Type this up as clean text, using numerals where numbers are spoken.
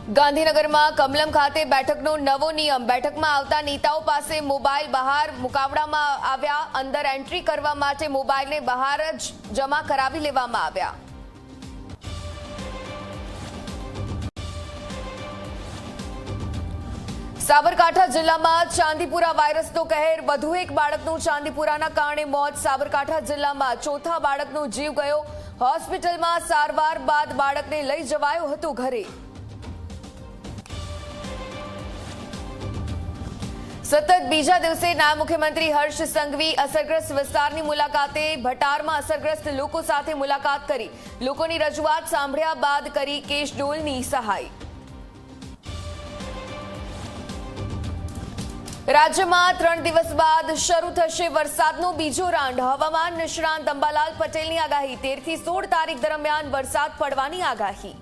ગાંધીનગરમાં કમલમ ખાતે બેઠકનો નવો નિયમ। બેઠકમાં આવતા નેતાઓ પાસે મોબાઈલ બહાર મુકાવવામાં આવ્યા। અંદર એન્ટ્રી કરવા માટે મોબાઈલને બહાર જ જમા કરાવી લેવામાં આવ્યા। સાબરકાંઠા જિલ્લામાં ચાંદીપુરા વાયરસનો કહેર। વધુ એક બાળકનું ચાંદીપુરાના કારણે મોત। સાબરકાંઠા જિલ્લામાં ચોથા બાળકનો જીવ ગયો। હોસ્પિટલમાં સારવાર બાદ બાળકને લઈ જવાયો હતો ઘરે। સતત બીજા દિવસે નાયબ મુખ્યમંત્રી હર્ષ સંઘવી અસરગ્રસ્ત વિસ્તારની મુલાકાતે। ભટારમાં અસરગ્રસ્ત લોકો સાથે મુલાકાત કરી લોકોની રજૂઆત સાંભળ્યા બાદ કરી કેશડોલની સહાય। રાજ્યમાં 3 દિવસ બાદ શરૂ થશે વરસાદનો બીજો રાઉન્ડ। હવામાન નિષ્ણાંત અંબાલાલ પટેલની આગાહી। 13 થી 16 તારીખ દરમિયાન વરસાદ પડવાની આગાહી।